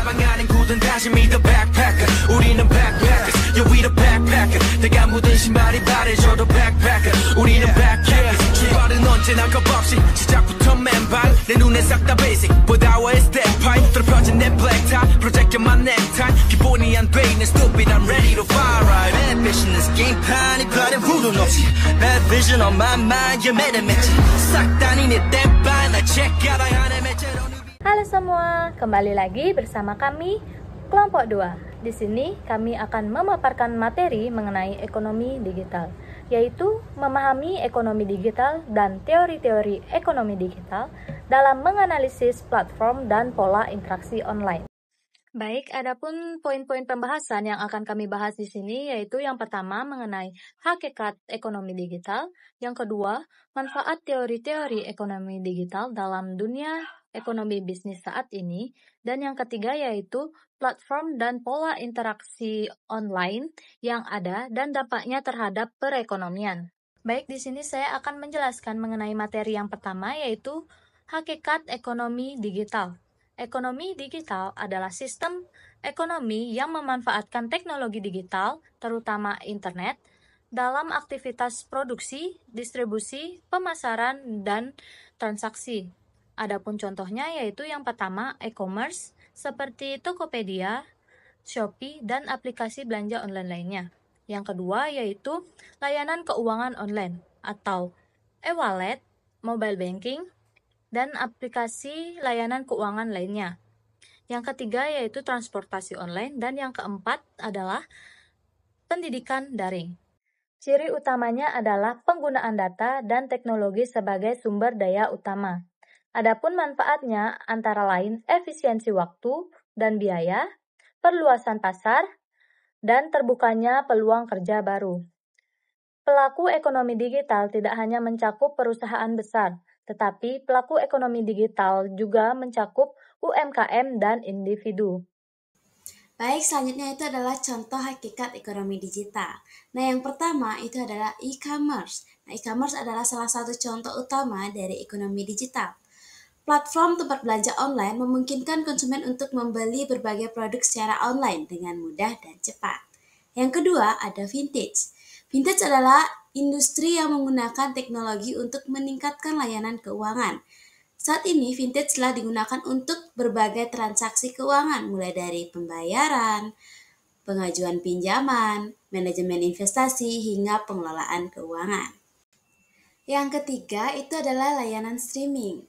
가방 안엔 굳은 다짐이 the backpacker 우리는 backpackers yeah we the backpacker 내가 묻은 신발이 바래져도 backpacker 우리는 backpackers 출발은 언제나 겁없이 시작부터 맨발 내 눈에 싹 다 basic 보다와의 step pipe 펴진 내 black tie 프로젝트만 necktie 기본이 안 돼 있는 stupid I'm ready to fire right bad vision this game 판이 변해 후는 없이 bad vision on my mind you made a match 싹 다니 내 땜발 날 check 가방 안에 매체로 Halo semua, kembali lagi bersama kami Kelompok 2. Di sini kami akan memaparkan materi mengenai ekonomi digital, yaitu memahami ekonomi digital dan teori-teori ekonomi digital dalam menganalisis platform dan pola interaksi online. Baik, adapun poin-poin pembahasan yang akan kami bahas di sini yaitu yang pertama mengenai hakikat ekonomi digital, yang kedua manfaat teori-teori ekonomi digital dalam dunia ekonomi bisnis saat ini, dan yang ketiga yaitu platform dan pola interaksi online yang ada dan dampaknya terhadap perekonomian. Baik, di sini saya akan menjelaskan mengenai materi yang pertama yaitu hakikat ekonomi digital. Ekonomi digital adalah sistem ekonomi yang memanfaatkan teknologi digital, terutama internet, dalam aktivitas produksi, distribusi, pemasaran, dan transaksi. Adapun contohnya yaitu yang pertama e-commerce seperti Tokopedia, Shopee, dan aplikasi belanja online lainnya. Yang kedua yaitu layanan keuangan online atau e-wallet, mobile banking, dan aplikasi layanan keuangan lainnya. Yang ketiga yaitu transportasi online, dan yang keempat adalah pendidikan daring. Ciri utamanya adalah penggunaan data dan teknologi sebagai sumber daya utama. Adapun manfaatnya antara lain efisiensi waktu dan biaya, perluasan pasar, dan terbukanya peluang kerja baru. Pelaku ekonomi digital tidak hanya mencakup perusahaan besar, tetapi pelaku ekonomi digital juga mencakup UMKM dan individu. Baik, selanjutnya itu adalah contoh hakikat ekonomi digital. Nah, yang pertama itu adalah e-commerce. Nah, e-commerce adalah salah satu contoh utama dari ekonomi digital. Platform tempat belanja online memungkinkan konsumen untuk membeli berbagai produk secara online dengan mudah dan cepat. Yang kedua, ada vintage. Vintage adalah industri yang menggunakan teknologi untuk meningkatkan layanan keuangan. Saat ini, vintage telah digunakan untuk berbagai transaksi keuangan, mulai dari pembayaran, pengajuan pinjaman, manajemen investasi, hingga pengelolaan keuangan. Yang ketiga, itu adalah layanan streaming.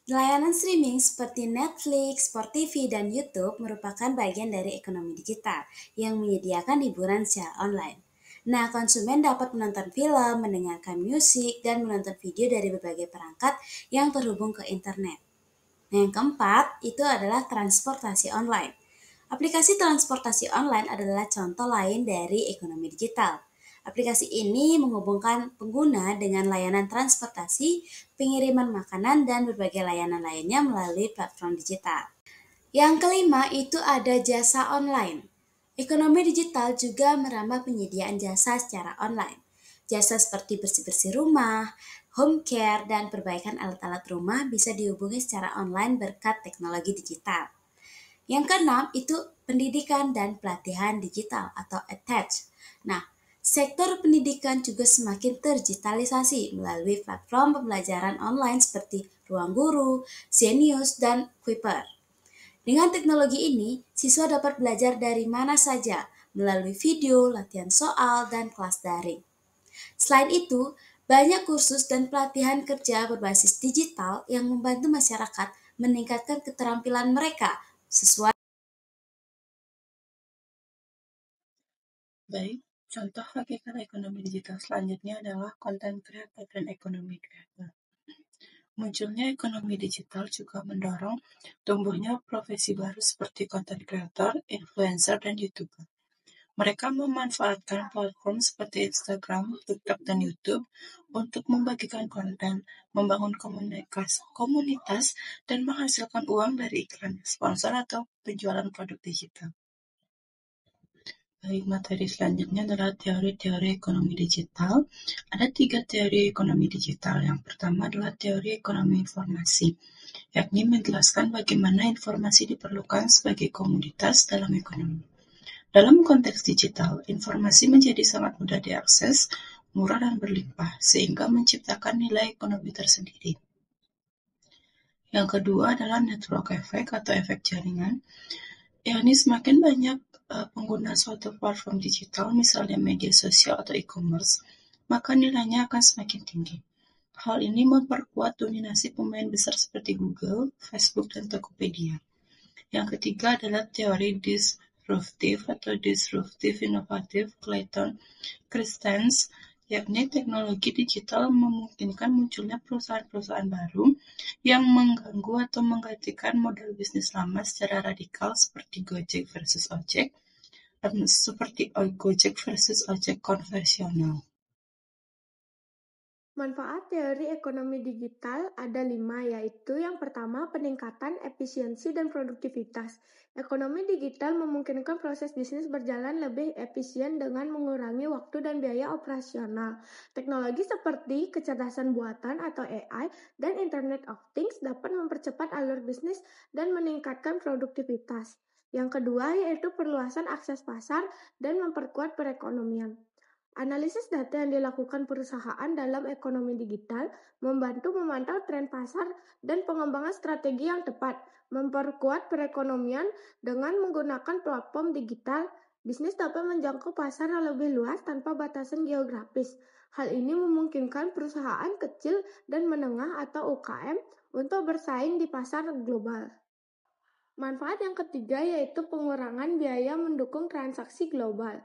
Layanan streaming seperti Netflix, Sport TV, dan YouTube merupakan bagian dari ekonomi digital yang menyediakan hiburan secara online. Nah, konsumen dapat menonton film, mendengarkan musik, dan menonton video dari berbagai perangkat yang terhubung ke internet. Nah, yang keempat, itu adalah transportasi online. Aplikasi transportasi online adalah contoh lain dari ekonomi digital. Aplikasi ini menghubungkan pengguna dengan layanan transportasi, pengiriman makanan, dan berbagai layanan lainnya melalui platform digital. Yang kelima itu ada jasa online. Ekonomi digital juga merambah penyediaan jasa secara online. Jasa seperti bersih-bersih rumah, home care, dan perbaikan alat-alat rumah bisa dihubungi secara online berkat teknologi digital. Yang keenam itu pendidikan dan pelatihan digital atau EdTech. Nah, sektor pendidikan juga semakin terdigitalisasi melalui platform pembelajaran online seperti Ruang Guru, Zenius, dan Kuiper. Dengan teknologi ini, siswa dapat belajar dari mana saja melalui video, latihan soal, dan kelas daring. Selain itu, banyak kursus dan pelatihan kerja berbasis digital yang membantu masyarakat meningkatkan keterampilan mereka sesuai. Baik, contoh hakikat ekonomi digital selanjutnya adalah content creator dan ekonomi creator. Munculnya ekonomi digital juga mendorong tumbuhnya profesi baru seperti content creator, influencer, dan YouTuber. Mereka memanfaatkan platform seperti Instagram, TikTok, dan YouTube untuk membagikan konten, membangun komunitas, dan menghasilkan uang dari iklan, sponsor, atau penjualan produk digital. Baik, materi selanjutnya adalah teori-teori ekonomi digital. Ada 3 teori ekonomi digital. Yang pertama adalah teori ekonomi informasi. yakni menjelaskan bagaimana informasi diperlukan sebagai komoditas dalam ekonomi. Dalam konteks digital, informasi menjadi sangat mudah diakses, murah dan berlimpah, sehingga menciptakan nilai ekonomi tersendiri. Yang kedua adalah network effect atau efek jaringan, yakni semakin banyak pengguna suatu platform digital, misalnya media sosial atau e-commerce, maka nilainya akan semakin tinggi. Hal ini memperkuat dominasi pemain besar seperti Google, Facebook, dan Tokopedia. Yang ketiga adalah teori disruptive atau disruptive inovatif Clayton Christensen, yakni teknologi digital memungkinkan munculnya perusahaan-perusahaan baru yang mengganggu atau menggantikan model bisnis lama secara radikal seperti Gojek versus Ojek konvensional. Manfaat teori ekonomi digital ada 5, yaitu yang pertama peningkatan efisiensi dan produktivitas. Ekonomi digital memungkinkan proses bisnis berjalan lebih efisien dengan mengurangi waktu dan biaya operasional. Teknologi seperti kecerdasan buatan atau AI dan Internet of Things dapat mempercepat alur bisnis dan meningkatkan produktivitas. Yang kedua yaitu perluasan akses pasar dan memperkuat perekonomian. Analisis data yang dilakukan perusahaan dalam ekonomi digital membantu memantau tren pasar dan pengembangan strategi yang tepat, memperkuat perekonomian dengan menggunakan platform digital. Bisnis dapat menjangkau pasar yang lebih luas tanpa batasan geografis. Hal ini memungkinkan perusahaan kecil dan menengah atau UKM untuk bersaing di pasar global. Manfaat yang ketiga yaitu pengurangan biaya mendukung transaksi global.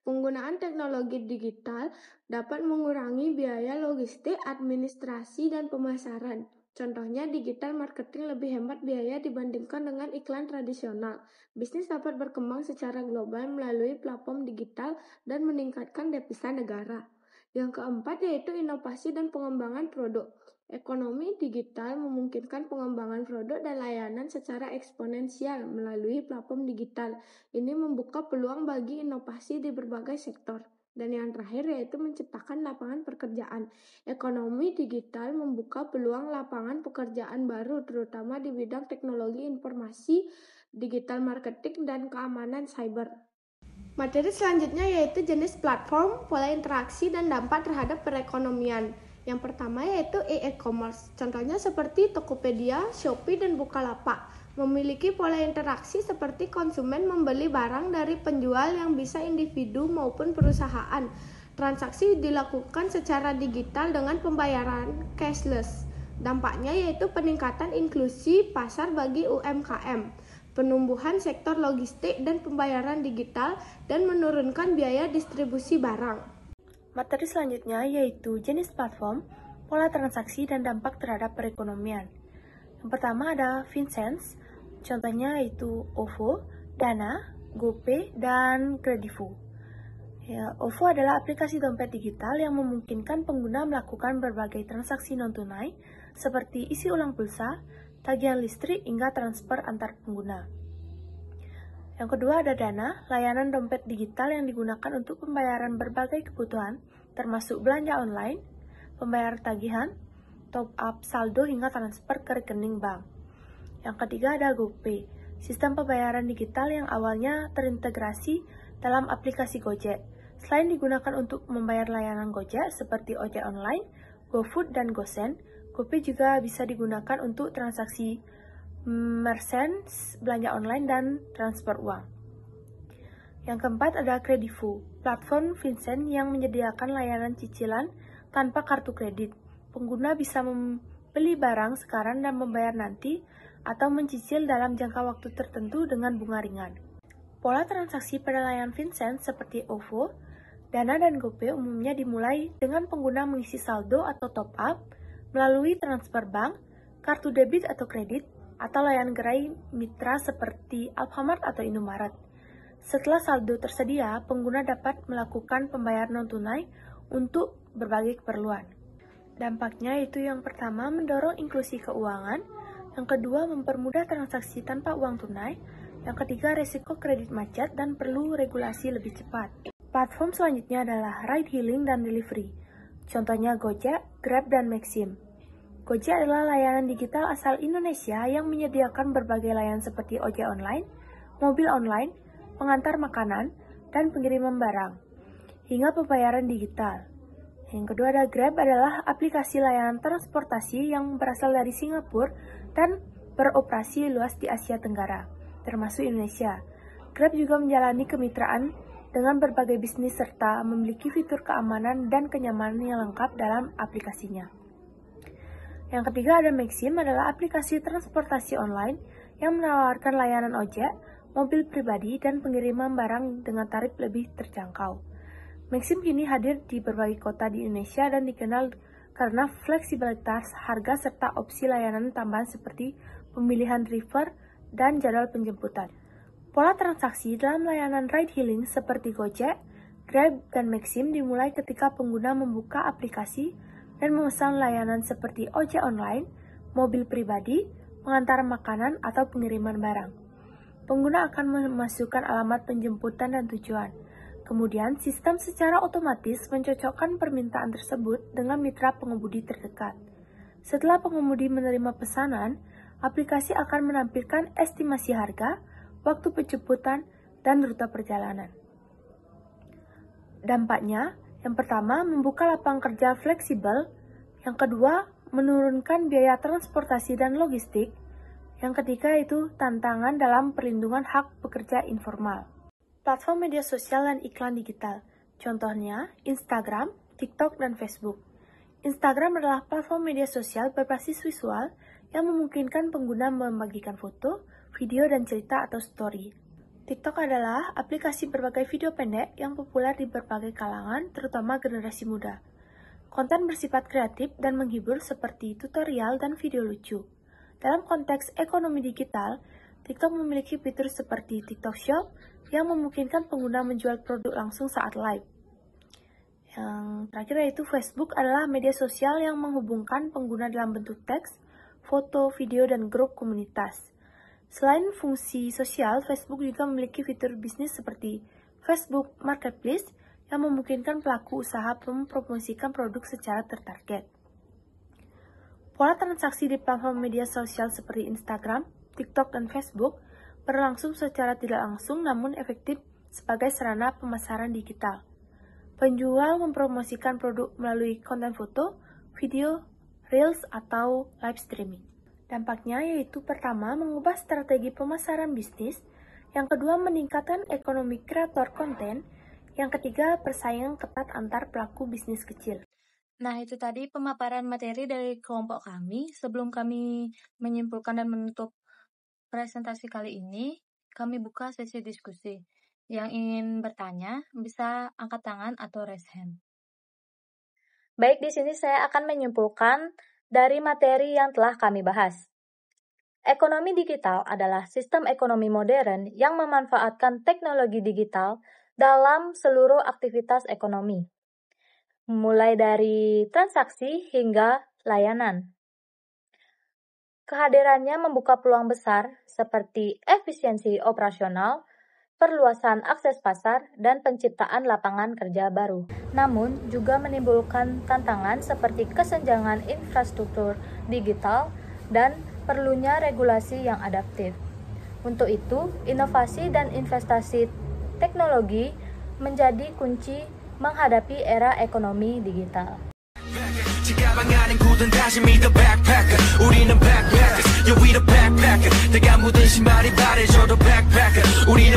Penggunaan teknologi digital dapat mengurangi biaya logistik, administrasi, dan pemasaran. Contohnya, digital marketing lebih hemat biaya dibandingkan dengan iklan tradisional. Bisnis dapat berkembang secara global melalui platform digital dan meningkatkan devisa negara. Yang keempat yaitu inovasi dan pengembangan produk. Ekonomi digital memungkinkan pengembangan produk dan layanan secara eksponensial melalui platform digital. Ini membuka peluang bagi inovasi di berbagai sektor. Dan yang terakhir yaitu menciptakan lapangan pekerjaan. Ekonomi digital membuka peluang lapangan pekerjaan baru, terutama di bidang teknologi informasi, digital marketing, dan keamanan cyber. Materi selanjutnya yaitu jenis platform, pola interaksi, dan dampak terhadap perekonomian. Yang pertama yaitu e-commerce, contohnya seperti Tokopedia, Shopee, dan Bukalapak. Memiliki pola interaksi seperti konsumen membeli barang dari penjual yang bisa individu maupun perusahaan. Transaksi dilakukan secara digital dengan pembayaran cashless. Dampaknya yaitu peningkatan inklusi pasar bagi UMKM, penumbuhan sektor logistik dan pembayaran digital, dan menurunkan biaya distribusi barang. Materi selanjutnya yaitu jenis platform, pola transaksi, dan dampak terhadap perekonomian. Yang pertama ada Vincennes, contohnya yaitu OVO, Dana, GoPay, dan Kredivo. OVO adalah aplikasi dompet digital yang memungkinkan pengguna melakukan berbagai transaksi non-tunai seperti isi ulang pulsa, tagihan listrik, hingga transfer antar pengguna. Yang kedua ada Dana, layanan dompet digital yang digunakan untuk pembayaran berbagai kebutuhan, termasuk belanja online, pembayaran tagihan, top up saldo, hingga transfer ke rekening bank. Yang ketiga ada GoPay, sistem pembayaran digital yang awalnya terintegrasi dalam aplikasi Gojek. Selain digunakan untuk membayar layanan Gojek seperti ojek online, GoFood, dan GoSend, GoPay juga bisa digunakan untuk transaksi merchants, belanja online, dan transfer uang. Yang keempat ada Kredivo, platform Vincennes yang menyediakan layanan cicilan tanpa kartu kredit. Pengguna bisa membeli barang sekarang dan membayar nanti, atau mencicil dalam jangka waktu tertentu dengan bunga ringan. Pola transaksi pada layanan Vincennes seperti OVO, Dana, dan GoPay umumnya dimulai dengan pengguna mengisi saldo atau top up melalui transfer bank, kartu debit atau kredit, atau layanan gerai mitra seperti Alfamart atau Indomaret. Setelah saldo tersedia, pengguna dapat melakukan pembayaran non-tunai untuk berbagai keperluan. Dampaknya yaitu yang pertama mendorong inklusi keuangan, yang kedua mempermudah transaksi tanpa uang tunai, yang ketiga resiko kredit macet dan perlu regulasi lebih cepat. Platform selanjutnya adalah ride hailing dan delivery, contohnya Gojek, Grab, dan Maxim. Gojek adalah layanan digital asal Indonesia yang menyediakan berbagai layanan seperti ojek online, mobil online, pengantar makanan, dan pengiriman barang, hingga pembayaran digital. Yang kedua ada Grab adalah aplikasi layanan transportasi yang berasal dari Singapura dan beroperasi luas di Asia Tenggara, termasuk Indonesia. Grab juga menjalani kemitraan dengan berbagai bisnis serta memiliki fitur keamanan dan kenyamanan yang lengkap dalam aplikasinya. Yang ketiga ada Maxim adalah aplikasi transportasi online yang menawarkan layanan ojek, mobil pribadi, dan pengiriman barang dengan tarif lebih terjangkau. Maxim kini hadir di berbagai kota di Indonesia dan dikenal karena fleksibilitas harga serta opsi layanan tambahan seperti pemilihan driver dan jadwal penjemputan. Pola transaksi dalam layanan ride-hailing seperti Gojek, Grab, dan Maxim dimulai ketika pengguna membuka aplikasi dan memesan layanan seperti ojek online, mobil pribadi, pengantar makanan, atau pengiriman barang. Pengguna akan memasukkan alamat penjemputan dan tujuan. Kemudian, sistem secara otomatis mencocokkan permintaan tersebut dengan mitra pengemudi terdekat. Setelah pengemudi menerima pesanan, aplikasi akan menampilkan estimasi harga, waktu penjemputan, dan rute perjalanan. Dampaknya, yang pertama, membuka lapangan kerja fleksibel. Yang kedua, menurunkan biaya transportasi dan logistik. Yang ketiga itu tantangan dalam perlindungan hak pekerja informal. Platform media sosial dan iklan digital. Contohnya, Instagram, TikTok, dan Facebook. Instagram adalah platform media sosial berbasis visual yang memungkinkan pengguna membagikan foto, video, dan cerita atau story. TikTok adalah aplikasi berbagai video pendek yang populer di berbagai kalangan, terutama generasi muda. Konten bersifat kreatif dan menghibur seperti tutorial dan video lucu. Dalam konteks ekonomi digital, TikTok memiliki fitur seperti TikTok Shop yang memungkinkan pengguna menjual produk langsung saat live. Yang terakhir yaitu Facebook adalah media sosial yang menghubungkan pengguna dalam bentuk teks, foto, video, dan grup komunitas. Selain fungsi sosial, Facebook juga memiliki fitur bisnis seperti Facebook Marketplace yang memungkinkan pelaku usaha mempromosikan produk secara tertarget. Pola transaksi di platform media sosial seperti Instagram, TikTok, dan Facebook berlangsung secara tidak langsung namun efektif sebagai sarana pemasaran digital. Penjual mempromosikan produk melalui konten foto, video, reels, atau live streaming. Dampaknya yaitu pertama, mengubah strategi pemasaran bisnis, yang kedua, meningkatkan ekonomi kreator konten, yang ketiga, persaingan ketat antar pelaku bisnis kecil. Nah, itu tadi pemaparan materi dari kelompok kami. Sebelum kami menyimpulkan dan menutup presentasi kali ini, kami buka sesi diskusi. Yang ingin bertanya, bisa angkat tangan atau raise hand. Baik, di sini saya akan menyimpulkan dari materi yang telah kami bahas. Ekonomi digital adalah sistem ekonomi modern yang memanfaatkan teknologi digital dalam seluruh aktivitas ekonomi, mulai dari transaksi hingga layanan. Kehadirannya membuka peluang besar seperti efisiensi operasional, perluasan akses pasar, dan penciptaan lapangan kerja baru. Namun, juga menimbulkan tantangan seperti kesenjangan infrastruktur digital dan perlunya regulasi yang adaptif. Untuk itu, inovasi dan investasi teknologi menjadi kunci menghadapi era ekonomi digital. 가방 안엔 굳은 다시 믿어 backpacker 우리는 backpackers Yeah we the backpacker 내가 묻은 신발이 바래져도 backpacker 우리는